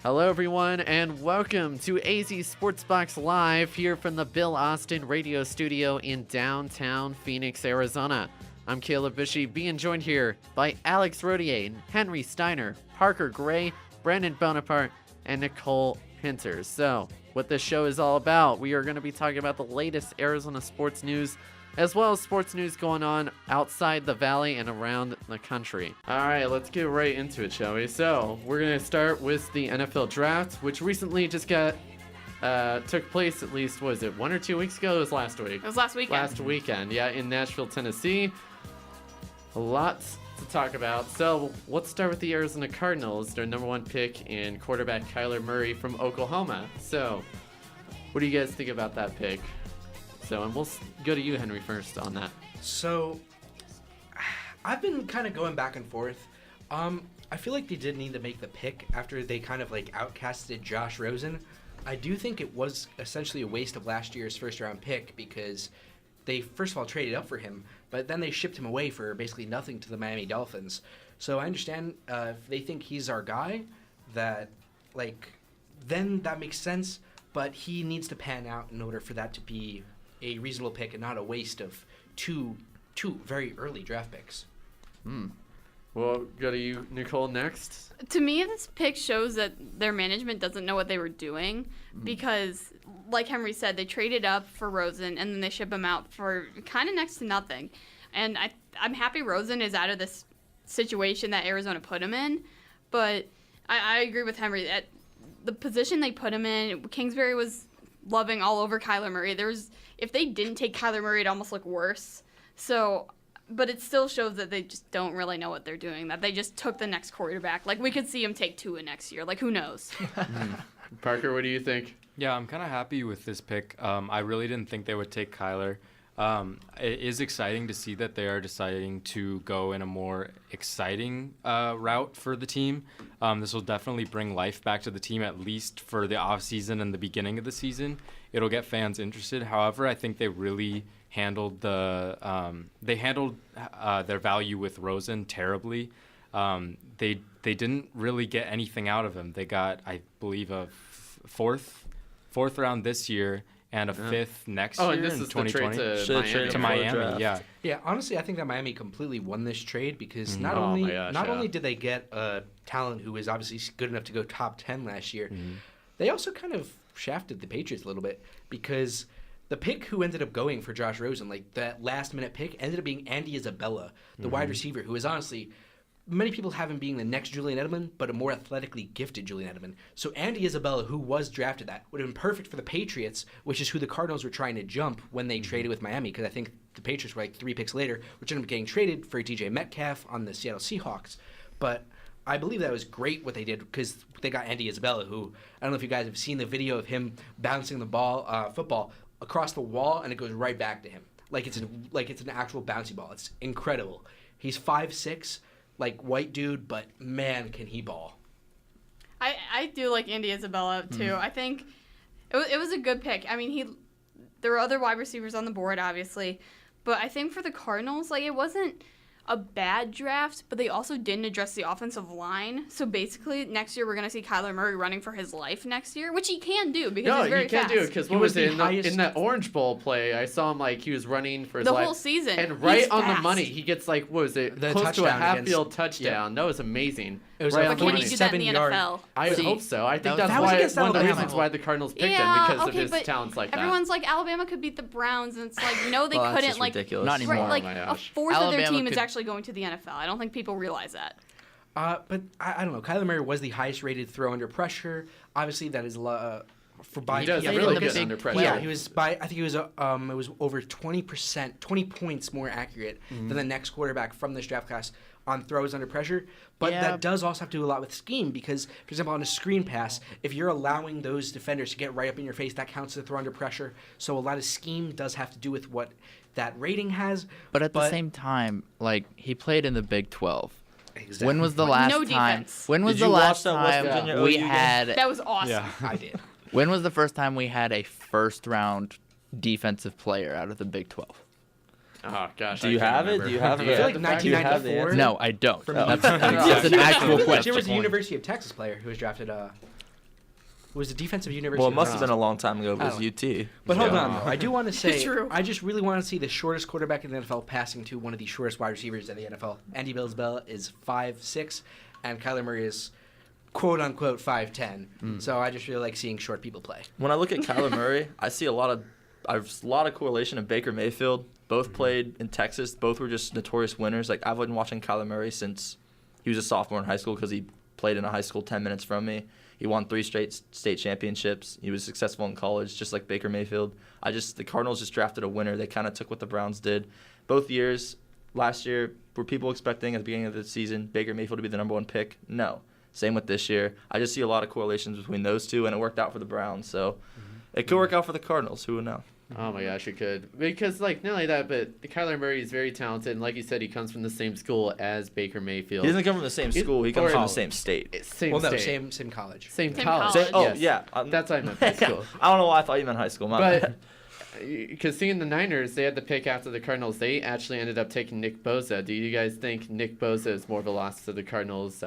Hello, everyone, and welcome to AZ Sports Box Live here from the Bill Austin Radio Studio in downtown Phoenix, Arizona. I'm Caleb Bishy, being joined here by Alex Rodier, Henry Steiner, Parker Gray, Brandon Bonaparte, and Nicole Pinter. So, what this show is all about, we are going to be talking about the latest Arizona sports news, as well as sports news going on outside the valley and around the country. All right, let's get right into it, shall we? So, we're going to start with the NFL draft, which recently just took place at least, what was it, 1 or 2 weeks ago? It was last week. It was last weekend. Last weekend, yeah, in Nashville, Tennessee. A lot to talk about. So, let's start with the Arizona Cardinals, their number 1 pick in quarterback Kyler Murray from Oklahoma. So, what do you guys think about that pick? So, and we'll go to you, Henry, first on that. So, I've been kind of going back and forth. I feel like they did need to make the pick after they kind of like outcasted Josh Rosen. I do think it was essentially a waste of last year's first-round pick because they, first of all, traded up for him, but then they shipped him away for basically nothing to the Miami Dolphins. So I understand if they think he's our guy, that, like, then that makes sense, but he needs to pan out in order for that to be a reasonable pick and not a waste of two very early draft picks. Well, go to you, Nicole, next. To me, this pick shows that their management doesn't know what they were doing because, like Henry said, they traded up for Rosen and then they ship him out for kind of next to nothing. And I'm happy Rosen is out of this situation that Arizona put him in, but I agree with Henry. At the position they put him in, Kingsbury was loving all over Kyler Murray. If they didn't take Kyler Murray, it'd almost look worse. So, but it still shows that they just don't really know what they're doing, that they just took the next quarterback. Like, we could see him take Tua next year. Like, who knows? Parker, what do you think? Yeah, I'm kind of happy with this pick. I really didn't think they would take Kyler. It is exciting to see that they are deciding to go in a more exciting route for the team. This will definitely bring life back to the team, at least for the offseason and the beginning of the season. It'll get fans interested. However, I think they really handled their value with Rosen terribly. They didn't really get anything out of him. They got, I believe, a fourth round this year and a fifth next year and this in is 2020 the trade to Miami. Yeah. Yeah, honestly, I think that Miami completely won this trade because not Oh my only gosh, did they get a talent who was obviously good enough to go top 10 last year, they also kind of shafted the Patriots a little bit because the pick who ended up going for Josh Rosen, like that last-minute pick, ended up being Andy Isabella, the wide receiver, who is honestly, many people have him being the next Julian Edelman, but a more athletically gifted Julian Edelman. So Andy Isabella, who was drafted that, would have been perfect for the Patriots, which is who the Cardinals were trying to jump when they traded with Miami, because I think the Patriots were like 3 picks later, which ended up getting traded for DJ Metcalf on the Seattle Seahawks. But I believe that was great what they did because they got Andy Isabella, who, I don't know if you guys have seen the video of him bouncing the football across the wall, and it goes right back to him. Like it's an actual bouncy ball. It's incredible. He's 5'6", like white dude, but man, can he ball. I do like Andy Isabella, too. I think it was a good pick. I mean, there were other wide receivers on the board, obviously, but I think for the Cardinals, like, it wasn't a bad draft, but they also didn't address the offensive line. So basically, next year we're going to see Kyler Murray running for his life next year, which he can do because he's very fast. No, he can do it because what was it in that Orange Bowl play? I saw him like he was running for his life. The whole season. And right He's on fast. the money, he gets like, what was it, The close to a touchdown half-field against- touchdown. That was amazing. It was right like on the But can money. he do that in the 7-yard. NFL? I hope so. I think that that's was why against one of the Alabama. reasons why the Cardinals picked him because of his but talents like that. everyone's like, Alabama could beat the Browns, and it's like, no, they Well, that's couldn't. just Like, ridiculous. Not anymore. right, like Oh my a gosh. fourth of their Alabama team is could- actually going to the NFL. I don't think people realize that. But I don't know. Kyler Murray was the highest-rated throw under pressure. Obviously, that is for by He does yeah, really the good big under pressure. Yeah, he was by. I think it was over 20%, 20 points more accurate than the next quarterback from this draft class on throws under pressure. But Yeah. that does also have to do a lot with scheme because, for example, on a screen pass, if you're allowing those defenders to get right up in your face, that counts as a throw under pressure. So a lot of scheme does have to do with what that rating has. But at the same time, like, he played in the Big 12. Exactly. When was the With last no time? defense. When was Did the you last watch that West time Virginia we OU game? had? That was awesome. Yeah. I did. When was the first time we had a first-round defensive player out of the Big 12? Oh gosh. Do you have it? Do you have I it? feel like Do you have the 1994. answer? No, I don't. For That's, me. that's an actual There question. was a University of Texas player who was drafted was a defensive university. Well, it must have of been a long time ago. It was Oh. UT. But hold So- on, though. I do want to say, True. I just really want to see the shortest quarterback in the NFL passing to one of the shortest wide receivers in the NFL. Andy Bell is 5'6", and Kyler Murray is quote unquote 5'10". So I just really like seeing short people play. When I look at Kyler Murray, I see a lot of correlation in Baker Mayfield. Both played in Texas. Both were just notorious winners. Like, I've been watching Kyler Murray since he was a sophomore in high school because he played in a high school 10 minutes from me. He won 3 straight state championships. He was successful in college, just like Baker Mayfield. The Cardinals just drafted a winner. They kind of took what the Browns did. Both years, last year, were people expecting at the beginning of the season Baker Mayfield to be the number 1 pick? No. Same with this year. I just see a lot of correlations between those two, and it worked out for the Browns. So it could work out for the Cardinals. Who would know? Oh my gosh, it could. Because, like, not only that, but Kyler Murray is very talented. And like you said, he comes from the same school as Baker Mayfield. He doesn't come from the same school. He comes from the same state. Same Well, no, state. same college. Same Same college. college. Oh, Yes. yeah. That's what I meant by school. I don't know why I thought you meant high school. My But bad. because seeing the Niners, they had the pick after the Cardinals. They actually ended up taking Nick Bosa. Do you guys think Nick Bosa is more of a loss to the Cardinals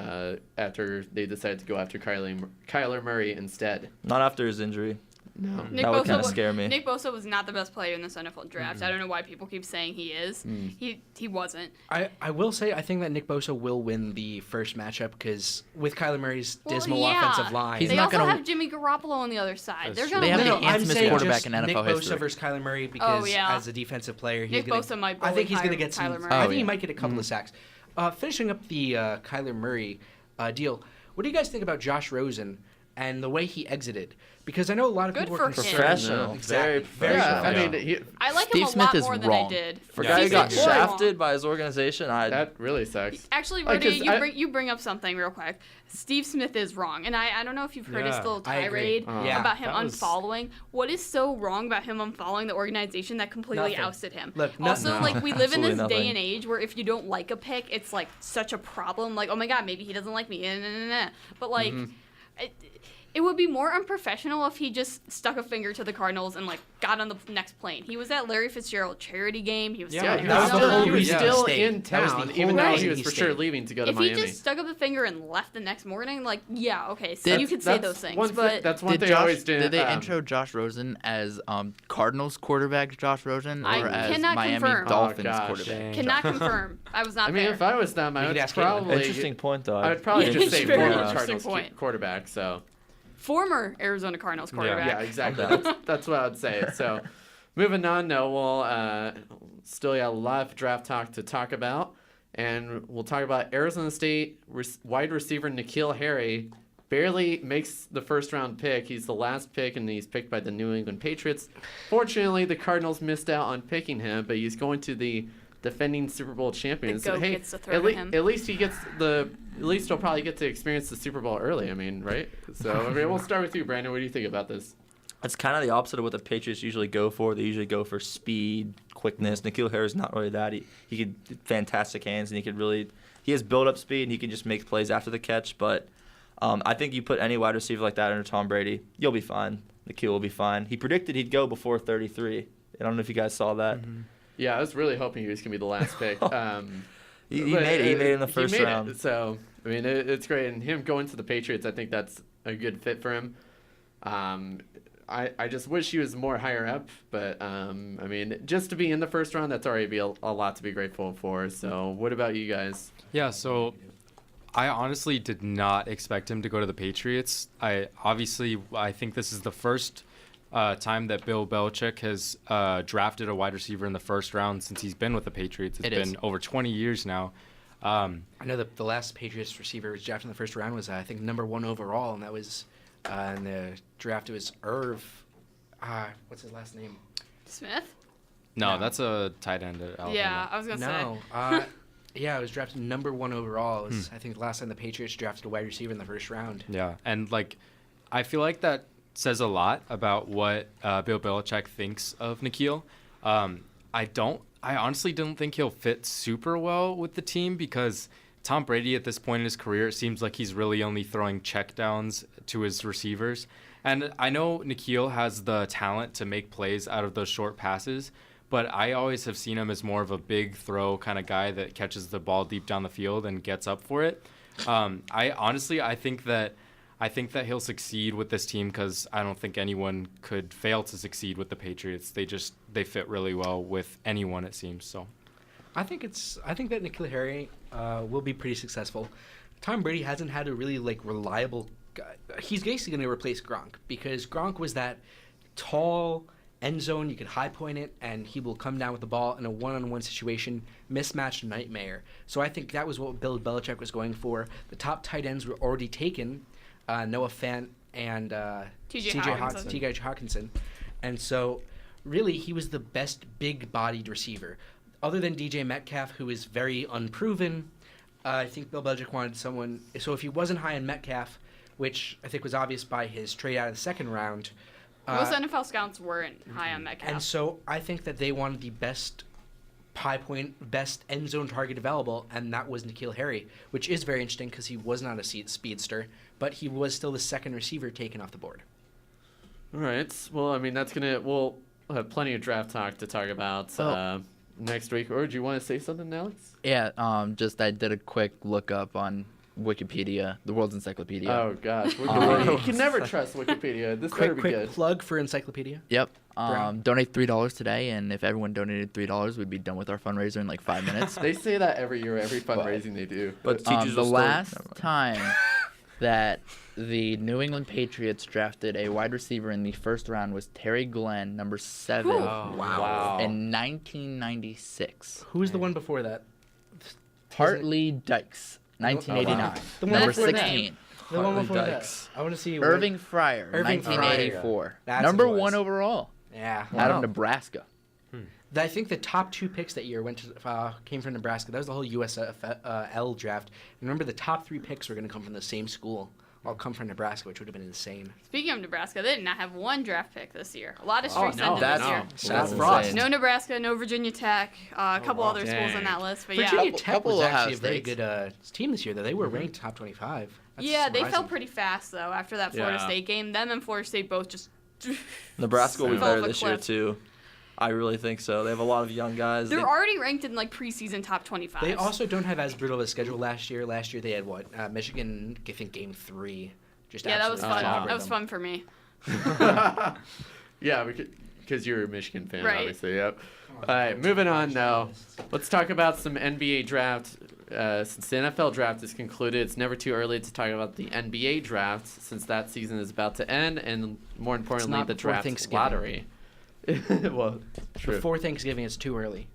after they decided to go after Kyler Murray instead? Not after his injury. No. Nick That would Bosa kinda was- scare me. Nick Bosa was not the best player in this NFL draft. I don't know why people keep saying he is. He wasn't. I will say I think that Nick Bosa will win the first matchup because with Kyler Murray's Well, dismal yeah. offensive line. He's They not also gonna- have Jimmy Garoppolo on the other side. That's They're true. gonna They have win. the I'm handsomest saying quarterback just in NFL Nick history. Bosa versus Kyler Murray because yeah. as a defensive player, he's Nick gonna, Bosa might I think he's bully going to get some. Kyler Murray. I Oh, think he yeah. might get a couple of sacks. Finishing up the Kyler Murray deal, what do you guys think about Josh Rosen and the way he exited? Because I know a lot of Good people for are him. concerned. Professional. Exactly. Very Yeah, professional. I mean, I like Steve him a Smith lot is more than I wrong. did. For a Yeah. guy who Steve got Smith is wrong. shafted by his organization, that really sucks. Actually, Like, Rudy, 'cause you bring up something real quick. Steve Smith is wrong, and I don't know if you've heard his Yeah, little I agree. tirade Yeah. about him That was- unfollowing. What is so wrong about him unfollowing the organization that completely Nothing. ousted him? Look, also, no. like we live in this Absolutely day nothing. and age where if you don't like a pick, it's like such a problem. Like, oh my god, maybe he doesn't like me. But like. It would be more unprofessional if he just stuck a finger to the Cardinals and like got on the next plane. He was at Larry Fitzgerald charity game. He was Yeah, Yeah, still he that was was the still, whole he was reason he still stayed. in That was the town, whole even though reason he was he for sure stayed. leaving to go to If Miami. he just stuck up a finger and left the next morning, like yeah, okay, so That's- you could say that's those things, one but that's one Did thing I always Did did. they intro Josh Rosen as Cardinals quarterback Josh Rosen I or as cannot Miami confirm. Dolphins Oh, gosh. quarterback? Dang. cannot confirm. I was not I mean, there. if I was them, I We would could ask Caitlin. probably. Interesting point, though. I would probably Yeah, just say it's very former interesting Cardinals point. quarterback. So Former Arizona Cardinals quarterback. yeah, exactly. Okay. That's what I would say. So moving on, no, we'll still got a lot of draft talk to talk about, and we'll talk about Arizona State wide receiver N'Keal Harry. Barely makes the first round pick. He's the last pick, and he's picked by the New England Patriots. Fortunately, the Cardinals missed out on picking him, but he's going to the defending Super Bowl champions. The GOAT Hey, gets to throw at, to him. at least he gets at least he'll probably get to experience the Super Bowl early. I mean, right? So I mean, we'll start with you, Brandon. What do you think about this? It's kind of the opposite of what the Patriots usually go for. They usually go for speed, quickness. N'Keal Harry's not really that. He could fantastic hands, and he has build-up speed, and he can just make plays after the catch. But I think you put any wide receiver like that under Tom Brady, you'll be fine. N'Keal will be fine. He predicted he'd go before 33. I don't know if you guys saw that. Yeah, I was really hoping he was gonna be the last pick. He But, made it. He made it in the he first made it. round. So I mean, it's great, and him going to the Patriots, I think that's a good fit for him. I just wish he was more higher up, but I mean, just to be in the first round, that's already a lot to be grateful for. So, what about you guys? Yeah, so I honestly did not expect him to go to the Patriots. I think this is the first time that Bill Belichick has drafted a wide receiver in the first round since he's been with the Patriots. It's been over 20 years now. I know that the last Patriots receiver was drafted in the first round was I think number 1 overall, and that was in the draft. It was Irv. What's his last name? Smith? No, No. that's a tight end at Alabama. Yeah, I was gonna say. Yeah, it was drafted number 1 overall. It was, I think the last time the Patriots drafted a wide receiver in the first round. Yeah, and I feel like that says a lot about what Bill Belichick thinks of N'Keal. I honestly don't think he'll fit super well with the team because Tom Brady at this point in his career, it seems like he's really only throwing checkdowns to his receivers. And I know N'Keal has the talent to make plays out of those short passes, but I always have seen him as more of a big throw kind of guy that catches the ball deep down the field and gets up for it. I think that I think that he'll succeed with this team because I don't think anyone could fail to succeed with the Patriots. They fit really well with anyone, it seems. So I think that N'Keal Harry will be pretty successful. Tom Brady hasn't had a really reliable guy. He's basically going to replace Gronk because Gronk was that tall end zone. You could high point it, and he will come down with the ball in a one-on-one situation, mismatched nightmare. So I think that was what Bill Belichick was going for. The top tight ends were already taken, Noah Fant and T.J. Hawkinson. And so really he was the best big-bodied receiver. Other than DJ Metcalf, who is very unproven, I think Bill Belichick wanted someone. So if he wasn't high on Metcalf, which I think was obvious by his trade out of the second round. Most NFL scouts weren't high on Metcalf. And so I think that they wanted the best high point, best end zone target available, and that was N'Keal Harry, which is very interesting because he was not a speedster, but he was still the second receiver taken off the board. All right. Well, I mean, we'll have plenty of draft talk to talk about next week. Or do you want to say something, Alex? Yeah, I did a quick look up on Wikipedia, the world's encyclopedia. Oh, gosh. You can never trust Wikipedia. This better be Quick good. plug for Encyclopedia. Yep. Brown. Donate $3 today, and if everyone donated $3, we'd be done with our fundraiser in like 5 minutes. They say that every year, every fundraising they do. But teachers The will still- last Never mind. time that the New England Patriots drafted a wide receiver in the first round was Terry Glenn, number 7, Wow. in 1996. Who was the one before that? Hartley Dykes, 1989, The one number before that. 16. The one Hartley before Dykes. that. I want to see. Irving Fryer, Irving 1984, That's number who it was. 1 overall, Yeah. out of Nebraska. I think the top 2 picks that year came from Nebraska. That was the whole USFL draft. Remember, the top 3 picks were going to come from the same school. All come from Nebraska, which would have been insane. Speaking of Nebraska, they did not have one draft pick this year. A lot of streaks no, ended that's this year. That's insane. Frost. No Nebraska, no Virginia Tech, a couple other schools Dang. on that list, but Virginia yeah. Tech Couple was Ohio actually a very States. good team this year, though. They were ranked top 25. That's Yeah, they surprising. fell pretty fast though after that Florida Yeah. State game. Them and Florida State both just Nebraska will be fell off better a this year cliff. too. I really think so. They have a lot of young guys. They're already ranked in like preseason top 25. They also don't have as brutal of a schedule last year. Last year they had Michigan, I think game 3. Just yeah, that was absolutely fun. clobbered That was them. fun for me. Yeah, because you're a Michigan fan, Right. obviously. Yep. All right, moving on now. Let's talk about some NBA draft. Since the NFL draft is concluded, it's never too early to talk about the NBA draft since that season is about to end, and more importantly, not the before draft Thanksgiving. lottery. Well, true. Before Thanksgiving, it's too early.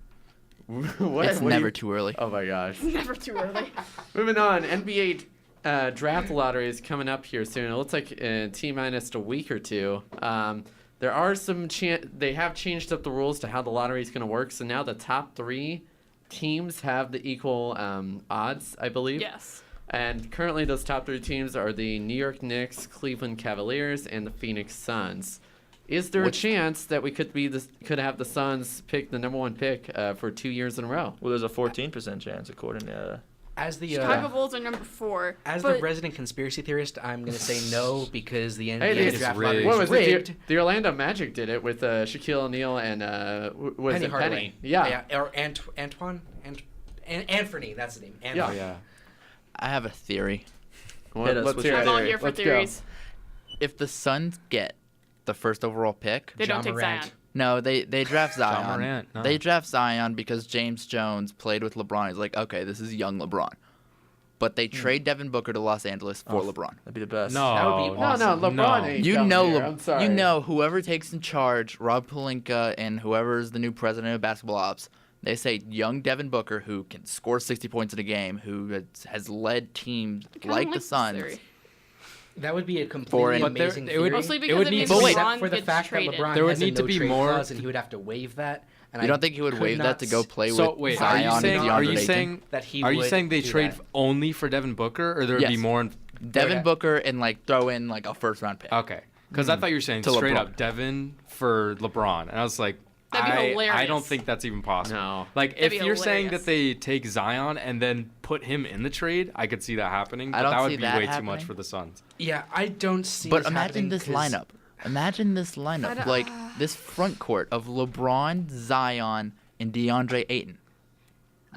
What? It's what do never you- too early. Oh my gosh. Never too early. Moving on, NBA draft lottery is coming up here soon. It looks like T-minus a week or two. There are some they have changed up the rules to how the lottery is going to work. So now the top 3 teams have the equal odds, I believe. Yes. And currently, those top 3 teams are the New York Knicks, Cleveland Cavaliers, and the Phoenix Suns. Is there a chance that we could have the Suns pick the number 1 pick for 2 years in a row? Well, there's a 14% chance according to. As the Chicago Bulls are number 4. as but the resident conspiracy theorist, I'm going to say no because the Hey, NBA it's draft rigged. lottery What is was rigged. it? The Orlando Magic did it with Shaquille O'Neal and was Penny it Hardaway. Penny? Yeah. Or Antoine. Anthony, that's the name. Yeah. Oh yeah. I have a theory. Well, Hit us let's with hear your it. I'm all theory. here for Let's go. theories. If the Suns get the first overall pick, They don't Ja take Morant. Zion. no, they draft Ja Zion. Morant, no. They draft Zion because James Jones played with LeBron. He's like, okay, this is young LeBron. But they trade Devin Booker to Los Angeles for LeBron. That'd be the best. No. That would be No, awesome. no, LeBron No. ain't You coming know, here. I'm sorry. you know, whoever takes in charge, Rob Pelinka and whoever's the new president of basketball ops, they say young Devin Booker, who can score 60 points in a game, who has led teams Kinda like the this Suns. theory. That would be a For completely an- But there- amazing it would- theory. Mostly it because would it need means to be- Except LeBron for the gets fact traded. that LeBron There would has a need to no be trade more- clause and he would have to waive that. And You I don't think he would could waive not that to go play So with wait, Zion are you and saying DeAndre Ayton? that he are you would saying they do trade that. only for Devin Booker, or there would be Yes. more? Devin Okay. Booker and like throw in like a first round pick. Okay, because I thought you were saying To straight LeBron. up Devin for LeBron, and I was like, That'd be I hilarious. don't think that's even possible. No. Like That'd if be you're saying that hilarious. they take Zion and then put him in the trade, I could see that happening. I But don't that see would be that way too happening. much for the Suns. Yeah, I don't see. But this imagine happening this 'cause lineup. Imagine this lineup. don't- Like this front court of LeBron, Zion, and DeAndre Ayton.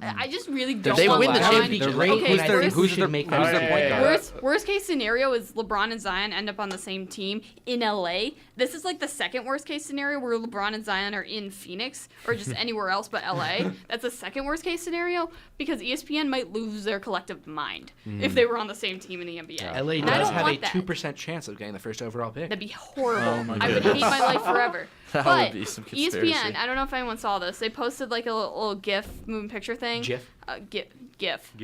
I just really don't They want win the LeBron. championship. Great, Okay, and I think worst- we should make that who's their point guard? Worst case scenario is LeBron and Zion end up on the same team in LA. This is like the second worst case scenario where LeBron and Zion are in Phoenix or just anywhere else but LA. That's the second worst case scenario because ESPN might lose their collective mind if they were on the same team in the NBA. LA And I does don't have a want that. 2% chance of getting the first overall pick. That'd be horrible. Oh my I would goodness. hate my life forever. That but would be some conspiracy. ESPN, I don't know if anyone saw this. They posted like a little GIF moving picture thing. GIF? GIF.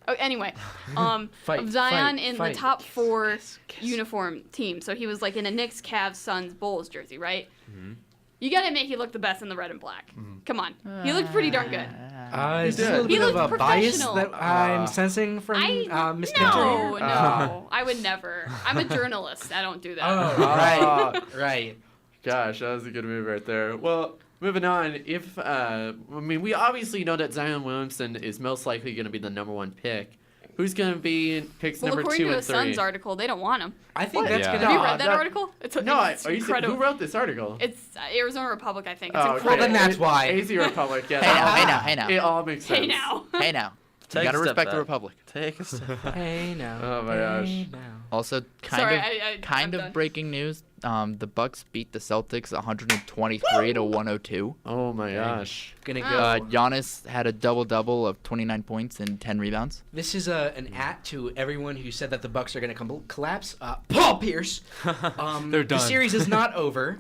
Oh, anyway, Fight, of Zion fight, in fight. the top four Kiss. uniform team. So he was like in a Knicks, Cavs, Suns, Bulls jersey, right? You gotta admit he looked the best in the red and black. Come on, he looked pretty darn good. Is this a little He bit of looked a bias professional. that I'm sensing from Miss Cantor No, here? no, I would never. I'm a journalist. I don't do that. Oh, right. Gosh, that was a good move right there. Well, moving on. If we obviously know that Zion Williamson is most likely going to be the number 1 pick. Who's going to be in picks Well, number according 2 to and a 3? Suns article, they don't want him. I think that's Yeah. gonna. Have you No, read that that- article? It's No, it's are you incredible. who wrote this article? It's Arizona Republic, I think. It's Oh, okay. incredible. Well, then that's why. AZ Republic. Yeah. Hey now. It all makes sense. Hey now. Hey now. Take You a gotta step respect the back. Republic. Take a step back. Hey now. Oh my gosh. Hey now. Also, Sorry, kind I'm of done. breaking news. The Bucks beat the Celtics 123 to 102. Oh my gosh. Gonna go. Giannis had a double-double of 29 points and 10 rebounds. This is an at to everyone who said that the Bucks are going to collapse. Paul Pierce. They're The done. series is not over,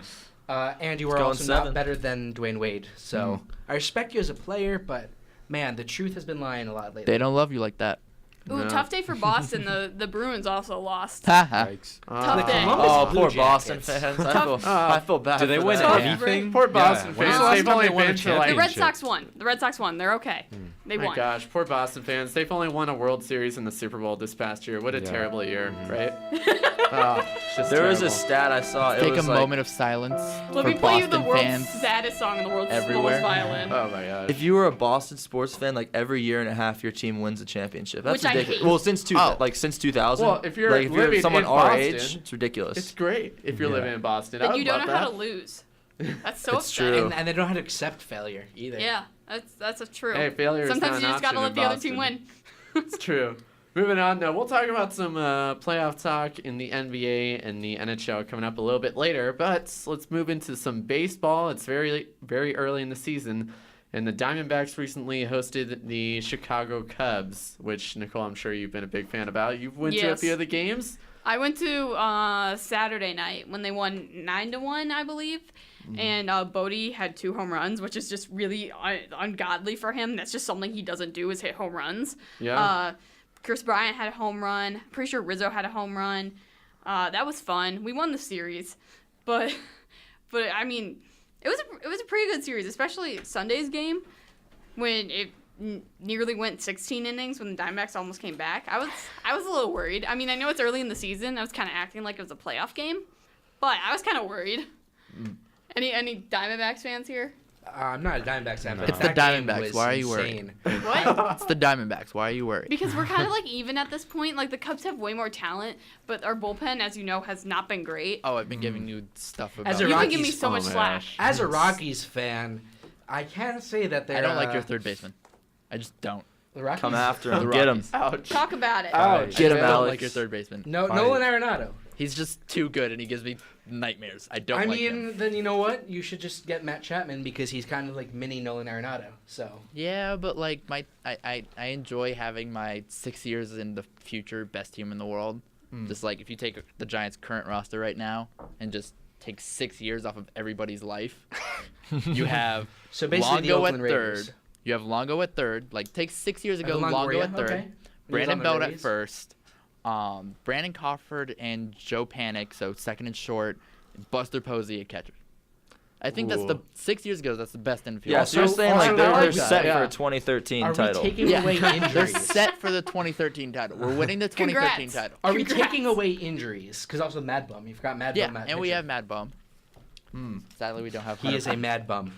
and you are going also 7. not better than Dwayne Wade. So I respect you as a player, but man, the truth has been lying a lot lately. They don't love you like that. Ooh, No. tough day for Boston. The Bruins also lost. Haha. Yikes. Tough day. Columbus Oh, Blue poor Jackets. Boston fans. I feel bad. Do they for win that. anything? Poor Boston Yeah. fans. When's the last They've time only they won a been to like. The Red championship? Sox won. The Red Sox won. They're okay. They My won. gosh, poor Boston fans. They've only won a World Series and the Super Bowl this past year. What a Yeah. terrible year, right? Oh, it's just There was a terrible. stat I saw. It Take a was like, moment of silence Let for me play you the Boston world's fans. saddest song in the world's everywhere. slowest violin. Oh my gosh. if you were a Boston sports fan, like every year and a half, your team wins a championship. That's Which I ridiculous. hate. Well, since 2000. Well, if you're like, living someone in our Boston, age, it's ridiculous. It's great if you're Yeah. living in Boston. I But would you don't love know how that. to lose. That's so It's upsetting. true. And they don't know how to accept failure either. Yeah, that's a true. Hey, failure is Sometimes not you an just gotta option let in the other team win. Boston. It's true. Moving on, though, we'll talk about some playoff talk in the NBA and the NHL coming up a little bit later. But let's move into some baseball. It's very, very early in the season, and the Diamondbacks recently hosted the Chicago Cubs, which Nicole, I'm sure you've been a big fan about. You've went to a Yes. few of the games. I went to Saturday night when they won 9-1, I believe. And Bodie had 2 home runs, which is just really ungodly for him. That's just something he doesn't do is hit home runs. Yeah. Chris Bryant had a home run. Pretty sure Rizzo had a home run. That was fun. We won the series, but I mean, it was a pretty good series, especially Sunday's game when it nearly went 16 innings when the Diamondbacks almost came back. I was a little worried. I mean, I know it's early in the season. I was kind of acting like it was a playoff game, but I was kind of worried. Any Diamondbacks fans here? I'm not a Diamondbacks fan, but It's the that game Diamondbacks. was Why are you worried? insane. What? It's the Diamondbacks. Why are you worried? Because we're kind of like even at this point. Like the Cubs have way more talent, but our bullpen, as you know, has not been great. Oh, I've been giving you stuff about. As a You've been Rockies- giving me so oh much my slack. gosh. As a Rockies fan, I can't say that they're. I don't like your third baseman. I just don't. The Rockies. Come after The him. Get him. Rockies. Ouch. Talk about it. Ouch. Get him, I don't Alex. like your third baseman. No, Fine. Nolan Arenado. He's just too good, and he gives me nightmares. I don't I like mean, him. then you know what? You should just get Matt Chapman because he's kind of like mini Nolan Arenado. So Yeah, but like I enjoy having my 6 years in the future best team in the world. Just like if you take the Giants' current roster right now and just take 6 years off of everybody's life, you have So basically the Longo at Oakland Raiders. third. You have Longo at third. Like take 6 years ago, Longoria, Longo at third. okay. He was Brandon on the Belt at Rays. first. Brandon Crawford and Joe Panic, so second and short. Buster Posey at catcher. I think that's the Ooh. 6 years ago. That's the best infield. Yeah, so you're saying also, like I they're like they're that, set yeah. for a 2013 Are we title. taking Yeah, away they're injuries? set for the 2013 title. We're winning the 2013 Congrats. title. Are we Congrats. taking away injuries? Because also Mad Bum. You forgot Mad Yeah, Bum. and we have Mad Bum. Sadly, we don't have. He is a Mad Bum.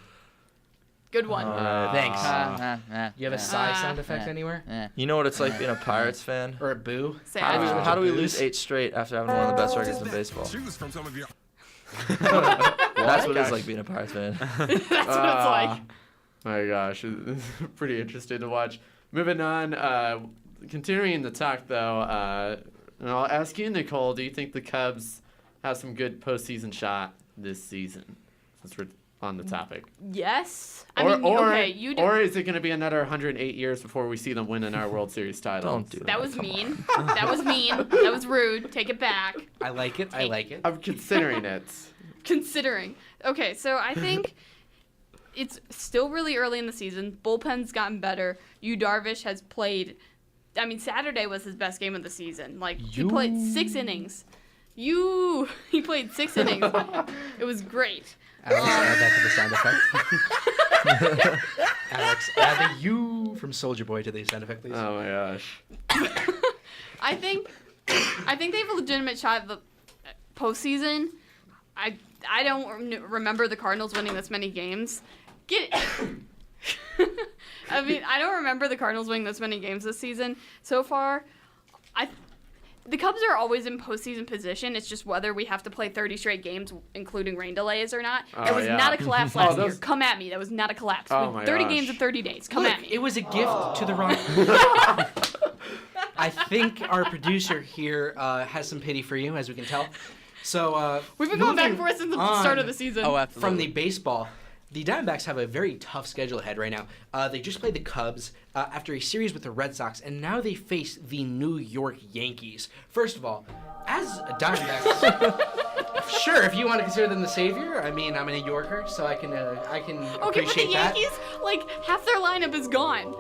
Good one. Thanks. Thanks. You have a sigh Ah. sound effect Yeah. anywhere? You know what it's like being a Pirates fan? Or a boo? Say How do, we, it. how do we Booze? lose 8 straight after having one of the best records in baseball? Choose from some of your. That's what it's like being a Pirates fan. That's what it's like. My gosh, pretty interesting to watch. Moving on, continuing the talk though, and I'll ask you, Nicole, do you think the Cubs have some good postseason shot this season? Since we're on the topic. Yes. You do. Or is it going to be another 108 years before we see them win another World Series title? Don't do That was mean. That was mean. That was rude. Take it back. I like it. I like it. I'm considering it. Considering. Okay, so I think it's still really early in the season. Bullpen's gotten better. Yu Darvish has played. I mean, Saturday was his best game of the season. Like, he played 6 innings. He played 6 innings. It was great. Alex, add that to the sound effect. Alex, add the you from Soldier Boy to the sound effect, please. Oh my gosh. I think they have a legitimate shot at the postseason. I don't remember the Cardinals winning this many games. I mean, I don't remember the Cardinals winning this many games this season so far. The Cubs are always in postseason position. It's just whether we have to play 30 straight games, including rain delays or not. It was not a collapse last year. Come at me. That was not a collapse. Oh my 30 gosh. games in 30 days. Come Look, at me. it was a gift to the wrong. I think our producer here has some pity for you, as we can tell. So We've been going back and moving forth since the on start of the season. Oh, absolutely. from the baseball. The Diamondbacks have a very tough schedule ahead right now. They just played the Cubs after a series with the Red Sox, and now they face the New York Yankees. First of all, as a Diamondbacks, sure, if you want to consider them the savior, I mean, I'm a New Yorker, so I can Okay, but the appreciate that. Yankees, like, half their lineup is gone.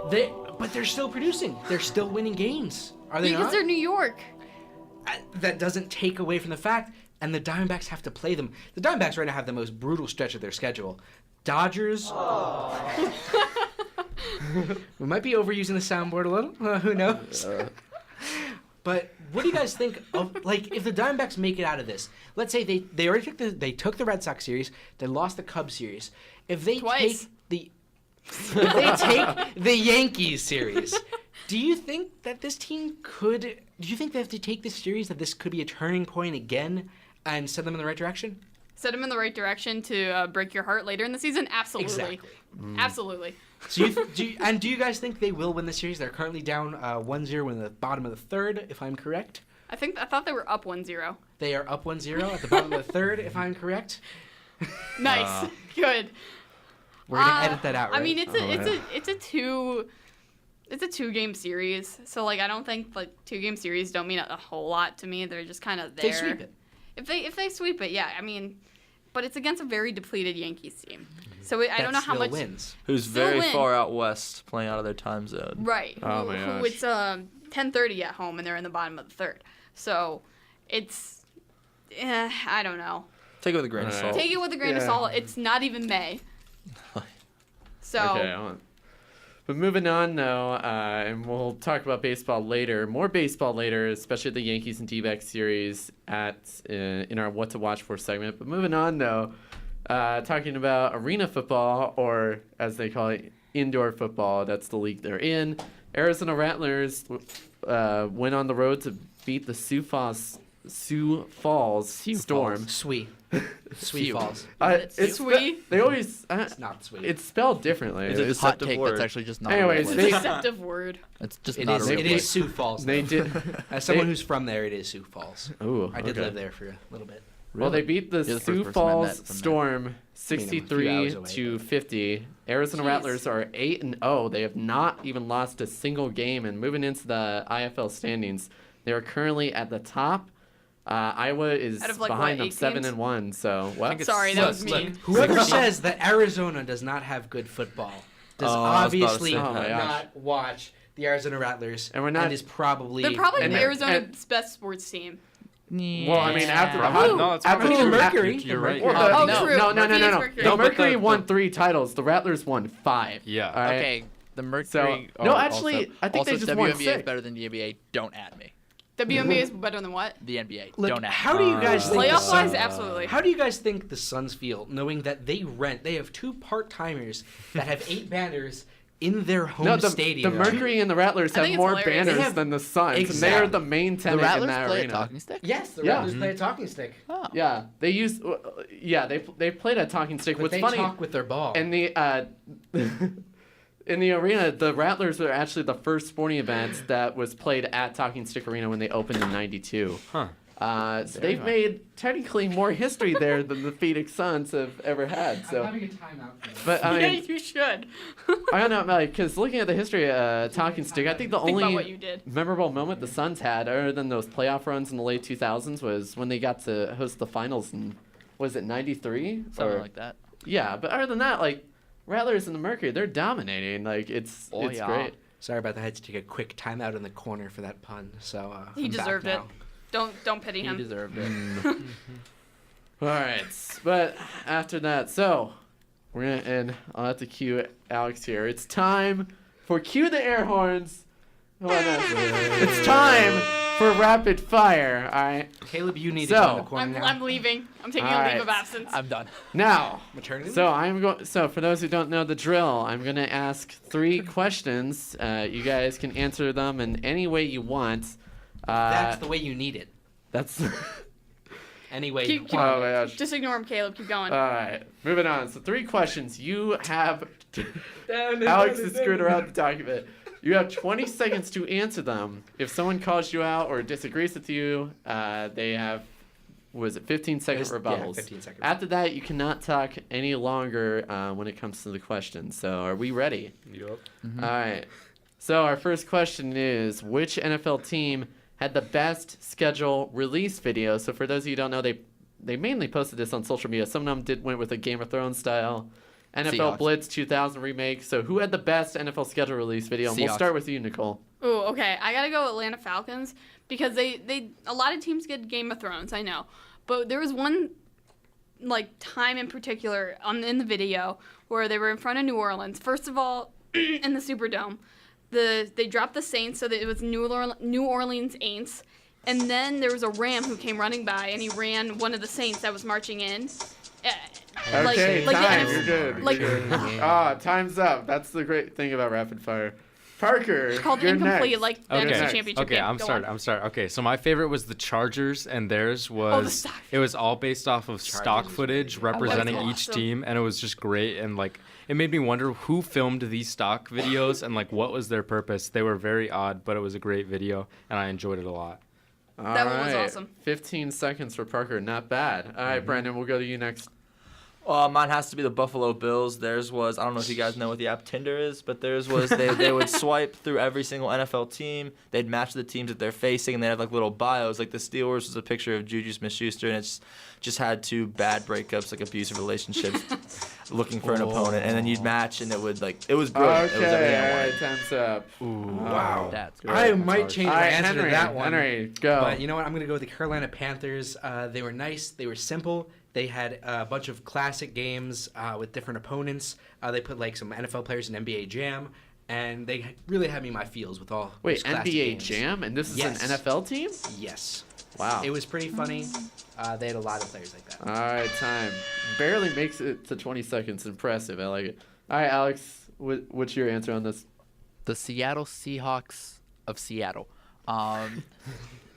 But they're still producing. They're still winning games. Are they Because not? they're New York. That doesn't take away from the fact, and the Diamondbacks have to play them. The Diamondbacks right now have the most brutal stretch of their schedule. Dodgers. We might be overusing the soundboard a little. Who knows? But what do you guys think of, like, if the Diamondbacks make it out of this? Let's say they already took the Red Sox series, they lost the Cubs series. If they Twice. take the Yankees series, do you think that this team could? Do you think that if they take this series, that this could be a turning point again and send them in the right direction? Set them in the right direction to break your heart later in the season? Absolutely. Exactly. Absolutely. So do you guys think they will win the series? They're currently down 1-0 in the bottom of the third, if I'm correct. I thought they were up 1-0. They are up 1-0 at the bottom of the third, if I'm correct. Nice. Good. We're gonna edit that out, right? I mean, it's a 2-game series. So like I don't think like 2-game series don't mean a whole lot to me. They're just kind of there. They sweep it. If they sweep it, yeah. I mean, but it's against a very depleted Yankees team. So I don't know how much wins. Who's Still very win. far out west, playing out of their time zone. Right. Oh my who gosh. it's 10:30 at home and they're in the bottom of the third. So it's I don't know. Take it with a grain of Alright. salt. Take it with a grain of Yeah. salt. It's not even May. So Okay. But moving on now, and we'll talk about baseball later. More baseball later, especially the Yankees and D-backs series in our What to Watch For segment. But moving on though, talking about arena football, or as they call it, indoor football. That's the league they're in. Arizona Rattlers went on the road to beat the Sioux Falls Storm. Sweet Phew. Falls. It's sweet. They always It's not sweet. it's spelled differently. It's a It's- Hot deceptive take. word. That's actually just not. Anyways, a real they- place. Deceptive word. It's just It not is. a real It place. is Sioux Falls. they though. did. As someone they- who's from there, it is Sioux Falls. Ooh, I did okay. live there for a little bit. Well, they beat the You're the first Sioux person I met Falls from there. Storm few 63 hours away, to but- 50. Arizona Jeez. Rattlers are 8-0. They have not even lost a single game, and moving into the IFL standings, they are currently at the top. Iowa is Out of, like, behind what, them 8 7-1. So what? Sorry, that was Look, mean. whoever says that Arizona does not have good football does Oh, I was about to obviously say that. Oh my gosh. not watch the Arizona Rattlers, And we're not- is probably They're probably and- Arizona's best sports team. Well, I mean, after the Probably. hot, No, it's after probably the true. Mercury. You're right. Well, Oh, no, true. no, Mercury is no. Mercury. The No, but Mercury the- won 3 titles. The Rattlers won 5. Yeah. All right? Okay, the Mercury. So- no, actually, also, I think they also just won WNBA 6. is better than the NBA. Don't at me. WNBA is better than what? The NBA. Look, Don't at how me. do you guys think the Playoff wise, Suns, absolutely. how do you guys think the Suns feel knowing that they have 2 part-timers that have 8 banners in their home No, the stadium. Mercury and the Rattlers I have think it's more hilarious. banners They have- than the Suns, and Exactly. they're the main The tenant in Rattlers that play a arena. talking stick. Yes, the Yeah. Raptors play a talking stick. Oh. Yeah, they use. Yeah, they played a talking stick. But What's they funny talk with their ball. in the in the arena, the Rattlers were actually the first sporting event that was played at Talking Stick Arena when they opened in '92. Huh. So they've made technically more history there than the Phoenix Suns have ever had. So, a timeout. but I Yeah, mean, you should. I don't know, like, because looking at the history of Talking Stick, I think the Think about what only you did. memorable moment the Suns had, other than those playoff runs in the late 2000s, was when they got to host the finals in, was it '93? Something like that. Yeah, but other than that, like, Rattlers and the Mercury, they're dominating. Like, it's Oh, it's yeah. great. Sorry about that. I had to take a quick timeout in the corner for that pun. So He I'm back deserved it. now. Don't pity He him. deserved it. All right, but after that, so we're gonna end. I'll have to cue Alex here. It's time for cue the air horns. Hold on. It's time for rapid fire. All right. Caleb, you need So- to go in the corner now. I'm leaving. I'm taking All a right. leave of absence. I'm done. Now, Maternity? so I'm going. So for those who don't know the drill, I'm gonna ask 3 questions. You guys can answer them in any way you want. That's the way you need it. That's. Anyway, Keep- Oh my gosh. Just ignore him, Caleb. Keep going. All right, moving on. So 3 questions. You have. Alex is screwing around the document. You have 20 seconds to answer them. If someone calls you out or disagrees with you, they have, was it 15-second Yeah, rebuttals? 15 seconds. After that, you cannot talk any longer when it comes to the question. So are we ready? Yup. All right. So our first question is, which NFL team had the best schedule release video? So for those of you who don't know, they mainly posted this on social media. Some of them went with a Game of Thrones style. NFL Seahawks. Blitz 2000 remake. So who had the best NFL schedule release video? And we'll Seahawks. start with you, Nicole. Ooh, okay. I gotta go Atlanta Falcons because they a lot of teams get Game of Thrones, I know, but there was one like time in particular in the video where they were in front of New Orleans. First of all, in the Superdome, they dropped the Saints, so that it was New Orleans Saints, and then there was a Ram who came running by and he ran one of the Saints that was marching in. Okay, the time. NFC You're good. like- You're good. Time's up. That's the great thing about rapid fire. Parker, called you're incomplete, next. like the Okay. NFC Championship Okay, game. I'm Go sorry. on. I'm sorry. Okay, so my favorite was the Chargers, and theirs the was stock. it was all based off of stock is footage really good. representing That's each awesome. team, and it was just great. And like, it made me wonder who filmed these stock videos and like what was their purpose. They were very odd, but it was a great video, and I enjoyed it a lot. That one was All right. awesome. 15 seconds for Parker. Not bad. All right, Brandon, we'll go to you next. Mine has to be the Buffalo Bills. Theirs was, I don't know if you guys know what the app Tinder is, but theirs was they would swipe through every single NFL team. They'd match the teams that they're facing, and they have like little bios. Like the Steelers was a picture of Juju Smith-Schuster, and it's just had 2 bad breakups, like abusive relationships, looking for an opponent. And then you'd match, and it would like, it was brilliant. It was everything I all wanted. right, time's up. Wow. That's Great. I That's might hard. change All my right, answer Henry, to that one. Henry, go. But you know what? I'm going to go with the Carolina Panthers. They were nice. They were simple. They had a bunch of classic games with different opponents. They put like some NFL players in NBA Jam, and they really had me in my feels with all Wait, those classic NBA games. Jam? And this is Yes. an NFL team? Yes. Wow. It was pretty funny. They had a lot of players like that. All right, time. Barely makes it to 20 seconds. Impressive. I like it. All right, Alex, what's your answer on this? the Seattle Seahawks of Seattle. Dang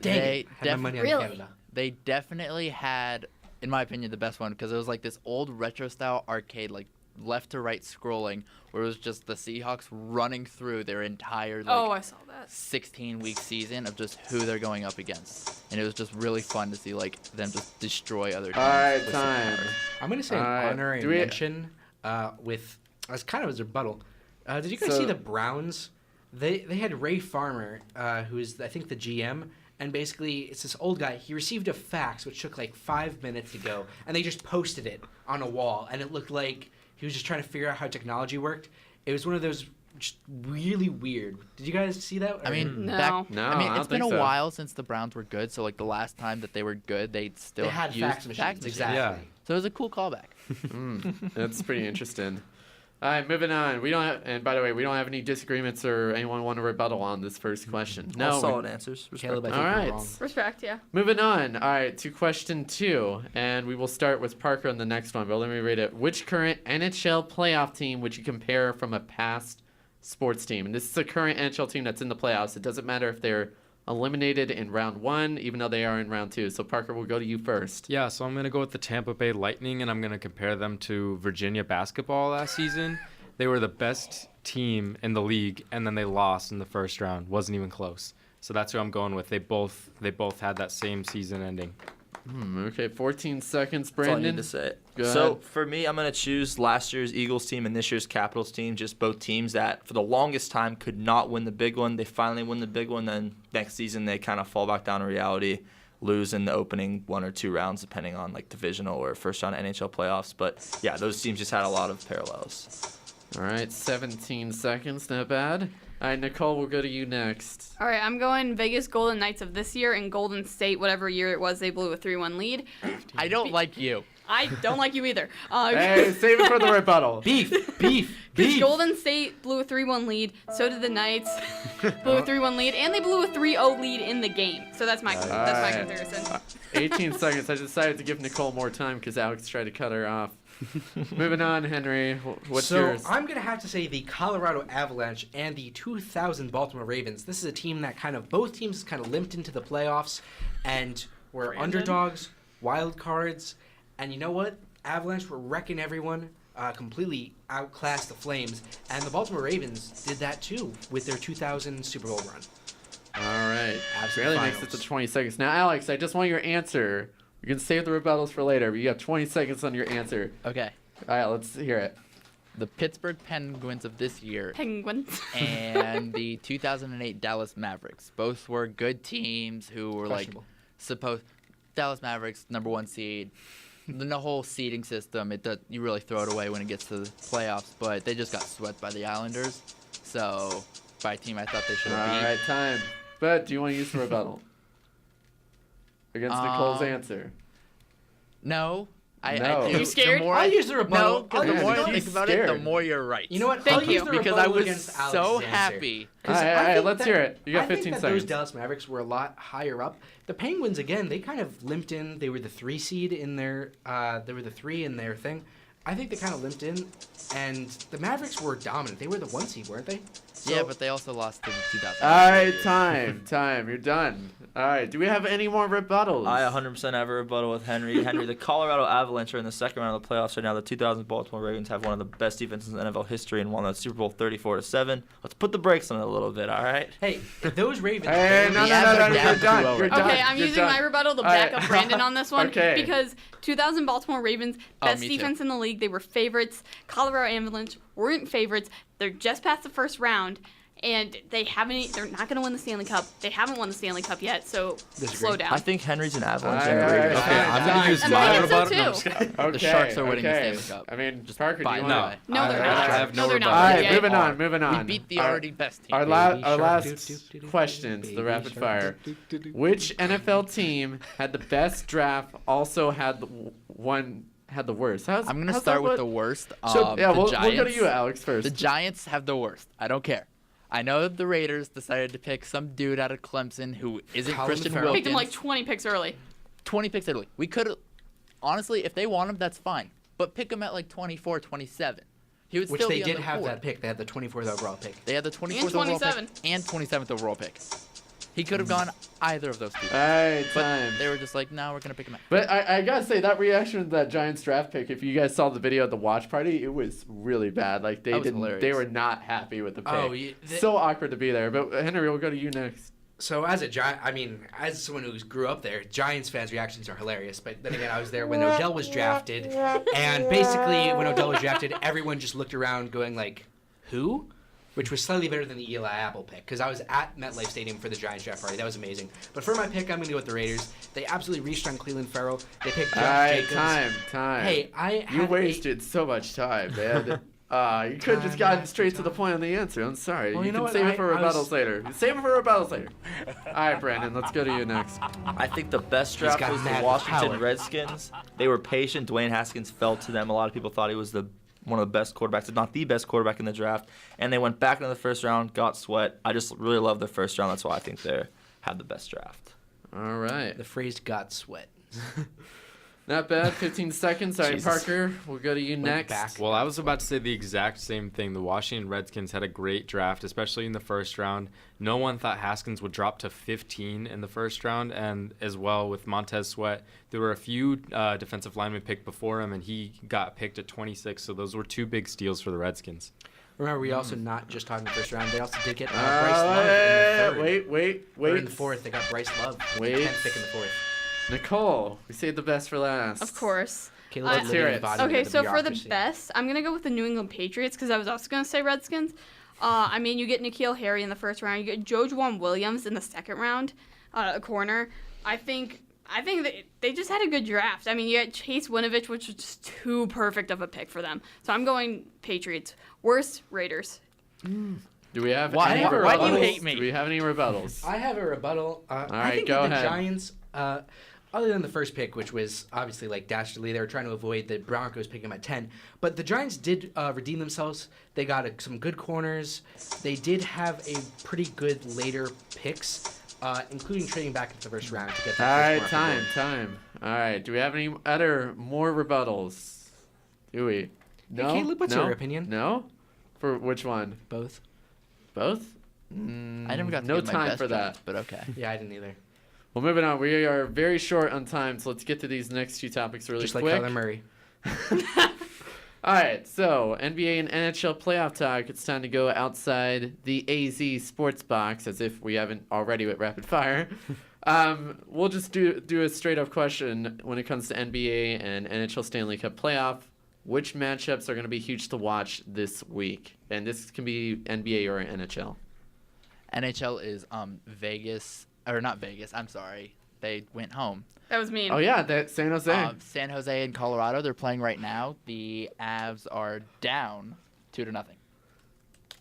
they it. I had my money on Really? Canada. They definitely had, in my opinion, the best one because it was like this old retro style arcade, like left to right scrolling, where it was just the Seahawks running through their entire Oh, like I saw that. 16-week season of just who they're going up against, and it was just really fun to see like them just destroy other teams. All right, with time. superpowers. I'm going to say an Alright, honorary do we- mention with, as kind of as a rebuttal. Did you guys So- see the Browns? They had Ray Farmer, who is, I think, the GM. And basically, it's this old guy. He received a fax, which took like 5 minutes to go. And they just posted it on a wall. And it looked like he was just trying to figure out how technology worked. It was one of those just really weird. Did you guys see that? I mean, No. back, No, I mean, I it's don't been a think so. while since the Browns were good. So like the last time that they were good, they still they had used fax machines. Exactly. Yeah. So it was a cool callback. That's pretty interesting. All right, moving on. We don't have, and by the way, we don't have any disagreements or anyone want to rebuttal on this first question. All No. solid answers. Caleb, I Respect. think All you're right. wrong. Respect, yeah. Moving on. All right, to question 2, and we will start with Parker on the next one. But let me read it. Which current NHL playoff team would you compare from a past sports team. And this is a current NHL team that's in the playoffs. It doesn't matter if they're eliminated in round 1, even though they are in round 2. So, Parker, we'll go to you first. Yeah, so I'm going to go with the Tampa Bay Lightning, and I'm going to compare them to Virginia basketball last season. They were the best team in the league, and then they lost in the first round. Wasn't even close. So that's who I'm going with. They both had that same season ending. Okay, 14 seconds, That's all I Brandon. need to say. Go So ahead. for me, I'm going to choose last year's Eagles team and this year's Capitals team. Just both teams that for the longest time could not win the big one. They finally win the big one. Then next season they kind of fall back down to reality, lose in the opening 1 or 2 rounds, depending on like divisional or first round NHL playoffs. But yeah, those teams just had a lot of parallels. All right, 17 seconds, not bad. All right, Nicole, we'll go to you next. All right, I'm going Vegas Golden Knights of this year and Golden State, whatever year it was, they blew a 3-1 lead. I don't like you. I don't like you either. Hey, save it for the rebuttal. Beef. Because Golden State blew a 3-1 lead, so did the Knights. Blew a 3-1 lead, and they blew a 3-0 lead in the game. So that's my Alright. comparison. 18 seconds. I decided to give Nicole more time because Alex tried to cut her off. Moving on, Henry. What's so yours? I'm going to have to say the Colorado Avalanche and the 2000 Baltimore Ravens. This is a team that both teams kind of limped into the playoffs and were Brandon? underdogs, wild cards. And you know what? Avalanche were wrecking everyone, completely outclassed the Flames. And the Baltimore Ravens did that too with their 2000 Super Bowl run. All right. Absolute Barely makes it finals. to 20 seconds. Now, Alex, I just want your answer. You can save the rebuttals for later, but you have 20 seconds on your answer. Okay. All right, let's hear it. The Pittsburgh Penguins of this year Penguins. and the 2008 Dallas Mavericks. Both were good teams who were like Questionable. Dallas Mavericks, #1 seed. The whole seeding system, you really throw it away when it gets to the playoffs, but they just got swept by the Islanders. So, by a team I thought they should All have beat. right, time. But do you want to use the rebuttal? Against Nicole's answer. No. No. I do. You scared? The more I'll use the rebuttal. No, because the Yeah, more I he's think about it, the scared. more you're right. You know what? Thank I'll you. use the Because I rebuttal was against so Alex's answer. happy. 'Cause All right, I all right, think let's that- hear it. You got I think 15 that seconds. those Dallas Mavericks were a lot higher up. The Penguins, again, they kind of limped in. They were the 3 seed in their. They were the 3 in their thing. I think they kind of limped in, and the Mavericks were dominant. They were the 1 seed, weren't they? Yeah, So- but they also lost in 2000. All right, time. You're done. All right, do we have any more rebuttals? I 100% have a rebuttal with Henry. Henry, the Colorado Avalanche are in the second round of the playoffs right now. The 2000 Baltimore Ravens have one of the best defenses in NFL history and won the Super Bowl 34-7. Let's put the brakes on it a little bit, all right? Hey, if those Ravens. Hey, no, The you're Avs are done. down 2-0 You're right now. done. Okay, I'm You're using done. my rebuttal to All right. back up Brandon on this one Okay. because 2000 Baltimore Ravens, Oh, best me too. defense in the league. They were favorites. Colorado Avalanche weren't favorites. They're just past the first round, and they're not going to win the Stanley Cup. They haven't won the Stanley Cup yet, so slow down. I think Henry's an Avalanche. All and a right, Ravens all fan. right. I'm going to use I'm my thinking so rebuttal. No, I'm too. just kidding. Okay, The Sharks are winning the okay. Stanley Cup. I mean, Just Parker, do by you no. want to? No, they're I not. have no they're rebuttal. not. All right, yet. moving on. We beat the Our- already best team. Our, Baby our shark, last doo-doo-doo-doo, questions, the baby rapid shark, fire. doo-doo-doo-doo. Which NFL team had the best draft? Also had the worst. I'm going to how's start that with what- the worst. So yeah, the we'll Giants. go to you, Alex, first. The Giants have the worst. I don't care. I know the Raiders decided to pick some dude out of Clemson who isn't Colin Christian Farrell. Wilkins. Picked him like 20 picks early. 20 picks Italy. We could honestly, if they want him, that's fine. But pick him at like 24, 27. He would Which still they be on did the have board. that pick. They had the 24th overall pick. They had the 24th overall 27. pick and 27th overall pick. He could have gone either of those two. All right, But time. they were just like, no, we're gonna pick him. But I gotta say that reaction to that Giants draft pick. If you guys saw the video at the watch party, it was really bad. Like they That was didn't. hilarious. They were not happy with the pick. Oh, yeah, so awkward to be there. But Henry, we'll go to you next. So as as someone who grew up there, Giants fans' reactions are hilarious. But then again, I was there when Odell was drafted, and basically when Odell was drafted, everyone just looked around, going like, "Who?" Which was slightly better than the Eli Apple pick, because I was at MetLife Stadium for the Giants draft party. That was amazing. But for my pick, I'm going to go with the Raiders. They absolutely reached on Cleveland Farrell. They picked All Josh right, Jacobs. time. Hey, I You had wasted so much time, man. You could have just gotten straight to the point on the answer. I'm sorry. Well, you you know can what? save it for I rebuttals was- later. Save it for rebuttals later. All right, Brandon, let's go to you next. I think the best draft got was the mad Washington power. Redskins. They were patient. Dwayne Haskins fell to them. A lot of people thought he was one of the best quarterbacks, if not the best quarterback in the draft. And they went back into the first round, got sweat. I just really love their first round. That's why I think they had the best draft. All right. The phrase "got sweat." Not bad. 15 seconds. All right, Jesus. Parker, we'll go to you next. back. Well, I was about to say the exact same thing. The Washington Redskins had a great draft, especially in the first round. No one thought Haskins would drop to 15 in the first round, and as well with Montez Sweat, there were a few defensive linemen picked before him, and he got picked at 26. So those were two big steals for the Redskins. Remember, we also not just talking the first round. They also did get Bryce Love in the third. Wait. Or in the fourth, they got Bryce Love. Wait. 10th pick in the fourth. Nicole, we saved the best for last. Of course. Caleb's Let's hear living it. embodiment Okay, of so for the bureaucracy. best, I'm going to go with the New England Patriots because I was also going to say Redskins. I mean, you get N'Keal Harry in the first round. You get Joe Juwan Williams in the second round, a corner. I think they just had a good draft. I mean, you had Chase Winovich, which was just too perfect of a pick for them. So I'm going Patriots. Worst, Raiders. Do we have Why- any why- rebuttals? why do you hate me? Do we have any rebuttals? I have a rebuttal. right, I think go that the ahead. Giants, other than the first pick, which was obviously like dastardly, they were trying to avoid the Broncos picking them at 10. But the Giants did redeem themselves. They got some good corners. They did have a pretty good later picks, including trading back into the first round to get All that right, first mark award. time. All right, do we have any more rebuttals? Do we? No. Caleb, what's No? your opinion? No. For which one? Both. Both? I never got to no give my time best for that. draft, but okay. Yeah, I didn't either. Well, moving on. We are very short on time, so let's get to these next two topics really Just like quick. Kyler Murray. All right, so NBA and NHL playoff talk. It's time to go outside the AZ sports box, as if we haven't already with rapid fire. We'll just do a straight up question when it comes to NBA and NHL Stanley Cup playoff. Which matchups are going to be huge to watch this week? And this can be NBA or NHL. NHL is Vegas, or not Vegas, I'm sorry. They went home. That was mean. Oh yeah, that San Jose. San Jose and Colorado, they're playing right now. The Avs are down 2-0.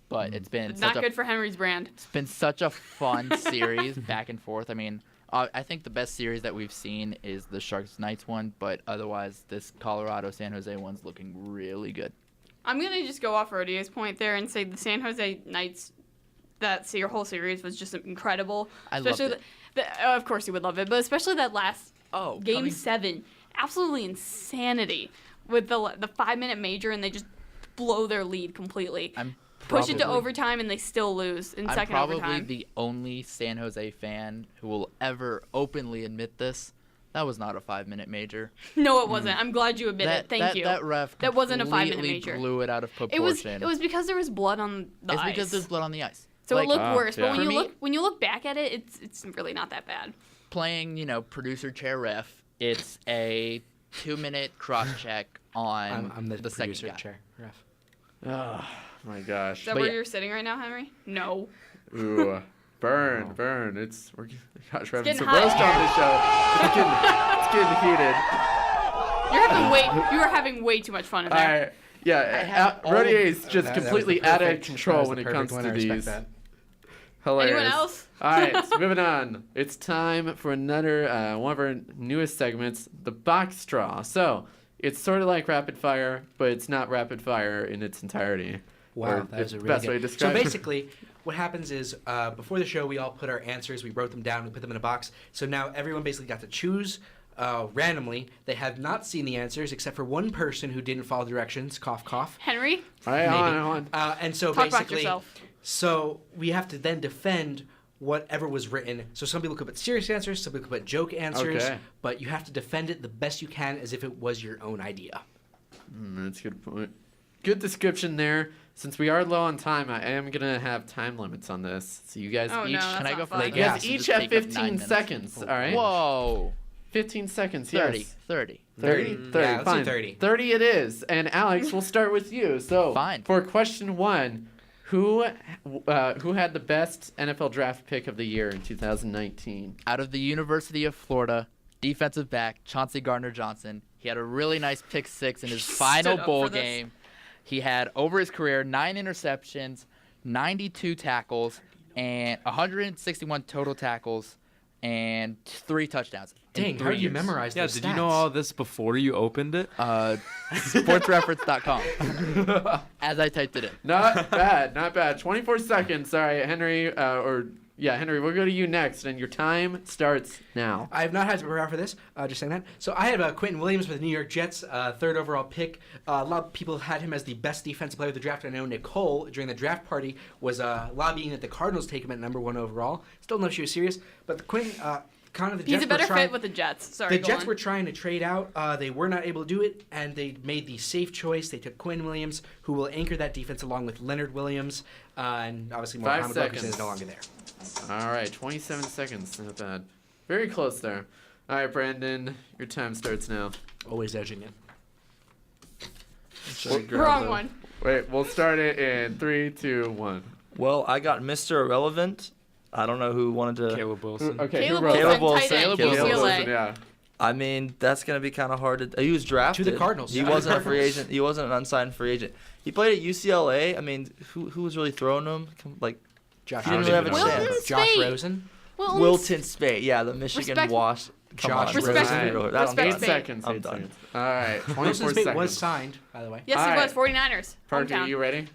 But it's been Not good for Henry's brand. it's been such a fun series back and forth. I mean, I think the best series that we've seen is the Sharks Knights one, but otherwise this Colorado San Jose one's looking really good. I'm going to just go off Rodier's point there and say the San Jose Knights, whole series was just incredible. I loved Especially it. of course you would love it, but especially that last game coming- 7. Absolutely insanity with the 5-minute major, and they just blow their lead completely. I'm Push it to probably- overtime, and they still lose in I'm second probably overtime. the only San Jose fan who will ever openly admit this. That was not a 5-minute major. No, it wasn't. I'm glad you admit it. Thank you. That ref That wasn't a 5-minute completely major. blew it out of It was proportion. because there was blood on the It's ice. because there's blood on the ice. So Like, it looked worse, yeah. but For me- when you look back at it, it's really not that bad. playing, producer chair ref, it's a 2-minute cross check on I'm the second producer guy. chair. Ref. Oh my gosh. Is that But where yeah. you're sitting right now, Henry? No. Ooh, burn. Gosh, we're having getting some hot. roast on this show. It's getting heated. You are having way too much fun in All there. right. Yeah, all of- Rodier's just That was completely the out of perfect- control that was when the it perfect comes one. to I respect these. that. Hilarious. Anyone else? All right, so moving on. It's time for another one of our newest segments, the box draw. So it's sort of like rapid fire, but it's not rapid fire in its entirety. Wow, Or that the was a really best good. way to So describe it. basically, what happens is before the show, we all put our answers, we wrote them down, we put them in a box. So now everyone basically got to choose randomly. They have not seen the answers except for one person who didn't follow directions. Cough, cough. Henry, All right, Maybe. on. And so talk about basically, yourself. so we have to then defend whatever was written. So some people could put serious answers, some people could put joke answers, Okay. but you have to defend it the best you can as if it was your own idea. That's a good point. Good description there. Since we are low on time, I am going to have time limits on this. So you guys Oh, each... no, that's Can I not go fun. first? You Yeah, guys so each just have take up 15 9 minutes. seconds, all right? Whoa. 15 seconds, 30. yes. 30. 30? 30, Yeah, let's do fine. 30. 30 it is. And Alex, we'll start with you. So, Fine. for question 1, who had the best NFL draft pick of the year in 2019? Out of the University of Florida, defensive back Chauncey Gardner-Johnson. He had a really nice pick 6 in his final Stood up bowl for this. game. He had, over his career, 9 interceptions, 92 tackles, and 161 total tackles, and 3 touchdowns. in Dang, how 3 did you years. memorize Yeah, those did you stats? know all this before you opened it? Sportsreference.com. As I typed it in. Not bad, not bad. 24 seconds. Sorry, Henry, Yeah, Henry, we'll go to you next, and your time starts now. I have not had to prepare for this. Just saying that. So I have Quentin Williams with the New York Jets, third overall pick. A lot of people had him as the best defensive player of the draft. I know Nicole, during the draft party, was lobbying that the Cardinals take him at number 1 overall. Still know she was serious. But Quentin, kind of the He's Jets a better were trying, fit with the Jets. Sorry, the go Jets on. were trying to trade out. They were not able to do it, and they made the safe choice. They took Quentin Williams, who will anchor that defense along with Leonard Williams, and obviously 5 Mohamed Wilkerson seconds. is no longer there. All right, 27 seconds. Not bad. Very close there. All right, Brandon, your time starts now. Always edging it. Wrong one. Wait, we'll start it in 3, 2, 1. Well, I got Mr. Irrelevant. I don't know who wanted to. Caleb Wilson. Okay, Caleb who wrote Wilson, Caleb tight Wilson. end, Caleb UCLA. Wilson, yeah. I mean, that's gonna be kind of hard to. He was drafted To the Cardinals. He Yeah. wasn't a free agent. He wasn't an unsigned free agent. He played at UCLA. I mean, who was really throwing him? Like Josh He didn't really have a Rosen. chance. Josh Speight. Rosen. Well, Wilton Speight. Yeah, the Michigan Respect- wash. Come Josh on, Rosen. Rosen. Respect That I'm Speight. Eight done. seconds. I'm 8 done. seconds. All right, 24 Wilson Speight seconds. was signed, by the way. Yes, All he right. was. 49ers. Parker, Hometown. you ready?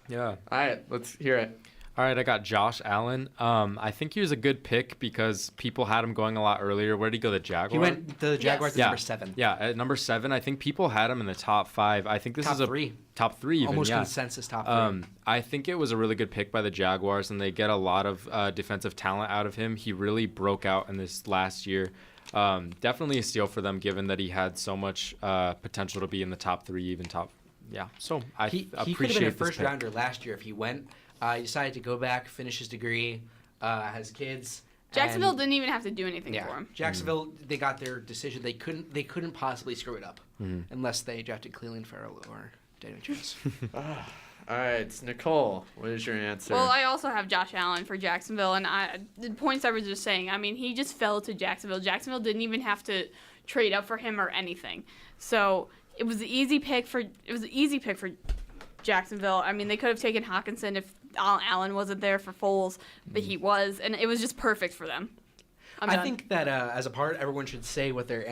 Yeah. All right, let's hear it. All right, I got Josh Allen. I think he was a good pick because people had him going a lot earlier. Where did he go? The Jaguars? He went to the Jaguars at Yeah. number 7. Yeah, at number 7. I think people had him in the top 5. I think this Top is a 3. top 3 even. Almost yeah. consensus top 3. I think it was a really good pick by the Jaguars, and they get a lot of defensive talent out of him. He really broke out in this last year. Definitely a steal for them, given that he had so much potential to be in the top 3, even top. Yeah, so I he could have appreciate been a this first pick. rounder last year if he went. He decided to go back, finish his degree, has kids. Jacksonville and- didn't even have to do anything Yeah, for him. Jacksonville. They got their decision. They couldn't possibly screw it up unless they drafted Cleveland Farrell or Daniel Jones. All right, Nicole, what is your answer? Well, I also have Josh Allen for Jacksonville, and the points I was just saying. I mean, he just fell to Jacksonville. Jacksonville didn't even have to trade up for him or anything. So it was an easy pick for Jacksonville. I mean, they could have taken Hawkinson if Allen wasn't there for Foles, but he was, and it was just perfect for them. I'm I done. think that as a part, everyone should say what they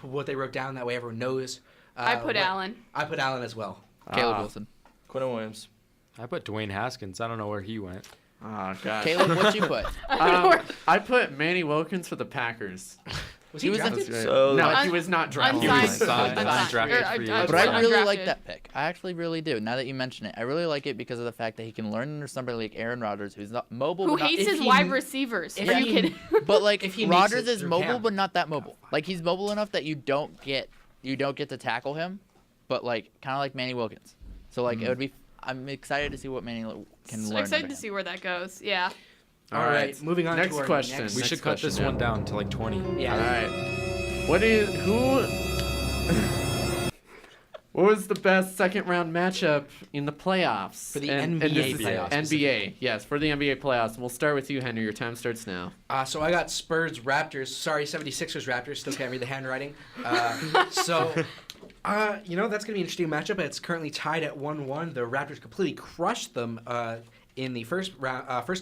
wrote down. That way, everyone knows. I put what- Allen. I put Allen as well. Caleb Wilson. Quentin Williams. I put Dwayne Haskins. I don't know where he went. oh gosh. Caleb, what'd you put? I put Manny Wilkins for the Packers. Was He was in- drafted? So no, Un- he was not drafted. He was Unsigned. undrafted free agent. But I really Undrafted. like that pick. I actually really do. Now that you mention it, I really like it because of the fact that he can learn under somebody like Aaron Rodgers, who's not mobile. Who but not, hates if his he- wide receivers? if Are you he- kidding? But like if he makes Rodgers it is through mobile, camp. but not that mobile. Like he's mobile enough that you don't get to tackle him, but like kind of like Manny Wilkins. So like it would be. I'm excited to see what Manny can So learn. excited under to him. see where that goes. Yeah. All right, moving on. Next to our question. next- We Next should cut this question, one yeah. down to like 20. Yeah. All right. What was the best second round matchup in the playoffs? For the And NBA this is playoffs NBA, yes, for the NBA playoffs. And we'll start with you, Henry. Your time starts now. So I got Spurs Raptors. Sorry, 76ers Raptors. Still can't read the handwriting. That's going to be an interesting matchup. It's currently tied at 1-1. The Raptors completely crushed them in the first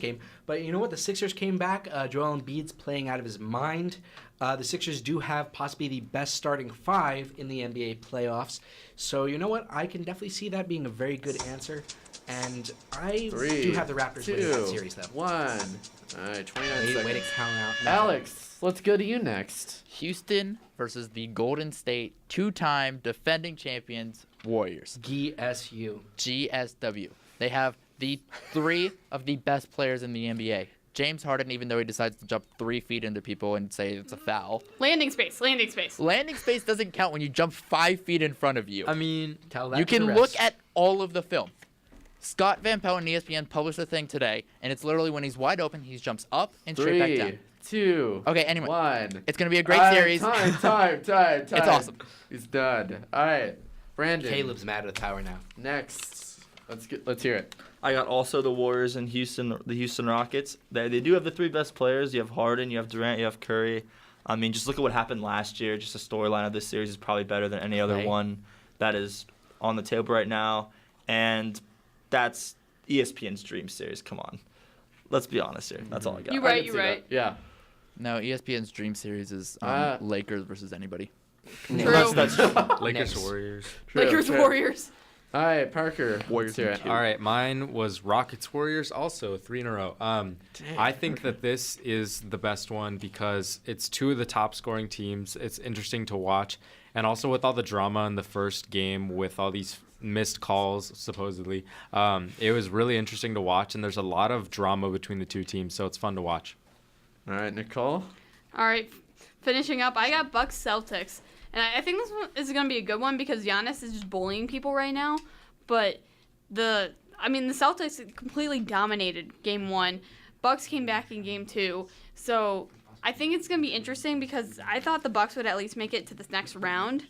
game. But you know what? The Sixers came back. Joel Embiid's playing out of his mind. The Sixers do have possibly the best starting 5 in the NBA playoffs. So you know what? I can definitely see that being a very good answer. And I 3, do have the Raptors winning that 2, series, though. 1. All right, 29 Way to seconds. count out. Alex, let's go to you next. Houston versus the Golden State two-time defending champions Warriors. GSU. GSW. They have the 3 of the best players in the NBA. James Harden, even though he decides to jump 3 feet into people and say it's a foul. Landing space. Landing space. Landing space doesn't count when you jump 5 feet in front of you. I mean, Tell that You to the can rest. look at all of the film. Scott Van Pelt and ESPN published a thing today, and it's literally when he's wide open, he jumps up and straight back 3, down. 2, Okay, anyway. 1. It's going to be a great series. Time. It's awesome. He's done. All right, Brandon. Caleb's mad at the tower now. Next. Let's hear it. I got also the Warriors and the Houston Rockets. They do have the 3 best players. You have Harden, you have Durant, you have Curry. I mean, just look at what happened last year. Just the storyline of this series is probably better than any other Right. one that is on the table right now. And that's ESPN's dream series. Come on. Let's be honest here. That's all I got. You I right. can You see right. that. Yeah. No, ESPN's dream series is Lakers versus anybody. True. That's true. Lakers Next. Warriors. True, Lakers true. Warriors. All right, Parker. Warriors let's hear in it. two. All right, mine was Rockets Warriors, also 3 in a row. I think that this is the best one because it's two of the top scoring teams. It's interesting to watch. And also with all the drama in the first game with all these missed calls, supposedly, it was really interesting to watch. And there's a lot of drama between the two teams, so it's fun to watch. All right, Nicole. All right, finishing up, I got Bucks Celtics. And I think this one is going to be a good one because Giannis is just bullying people right now. But the Celtics completely dominated game 1. Bucks came back in game 2. So I think it's going to be interesting because I thought the Bucks would at least make it to this next round.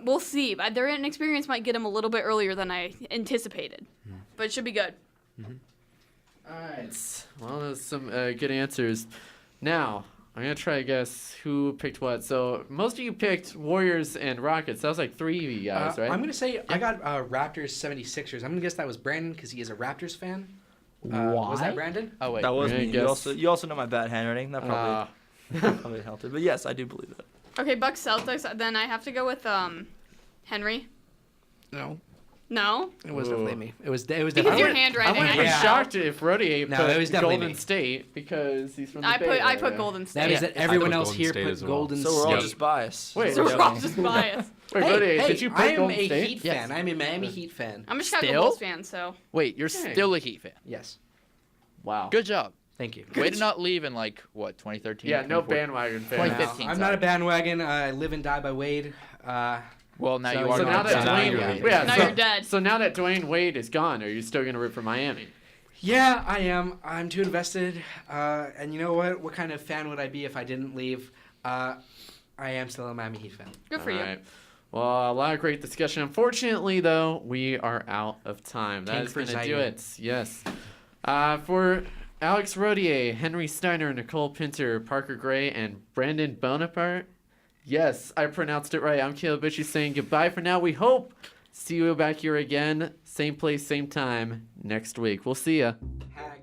We'll see. But their inexperience might get them a little bit earlier than I anticipated. But it should be good. All right. Well, there's some good answers. Now, I'm going to try to guess who picked what. So, most of you picked Warriors and Rockets. That was like 3 of you guys, right? I'm going to say I got Raptors 76ers. I'm going to guess that was Brandon because he is a Raptors fan. Was that Brandon? Oh wait. That was You're me. gonna guess- You also know my bad handwriting. That probably helped it. But yes, I do believe it. Okay, Bucks Celtics. Then I have to go with Henry. No. No? It was Ooh. definitely me. It was Because definitely your me. I handwriting. wouldn't be Yeah. shocked if Rodier No, put it was definitely Golden me. State because he's from the I Bay put Area. Golden State. That means that I everyone put else Golden here State put as well. Golden So we're all State. just biased. Wait, So we're really? all just biased. Wait, Hey, Rodier, did you pick I am Golden a State? Heat Yes. fan. I'm a Miami Heat fan. I'm a Chicago Still? Bulls fan, so. Wait, you're Dang. still a Heat fan. Yes. Wow. Good job. Thank you. Way to not leave in 2013. Yeah, no 2014? bandwagon fan. 2015. I'm not a bandwagon. I live and die by Wade. Well, now So- you are. So going now to that now Dwayne, you're yeah, leaving. Now so, you're dead. So now that Dwayne Wade is gone, are you still gonna root for Miami? Yeah, I am. I'm too invested. And you know what? What kind of fan would I be if I didn't leave? I am still a Miami Heat fan. Good for you. Alright. Well, a lot of great discussion. Unfortunately, though, we are out of time. That Tank is for going to do Zaire. it. Yes. For Alex Rodier, Henry Steiner, Nicole Pinter, Parker Gray, and Brandon Bonaparte. Yes, I pronounced it right. I'm Caleb Bishy saying goodbye for now. We hope see you back here again, same place, same time next week. We'll see ya. Hack.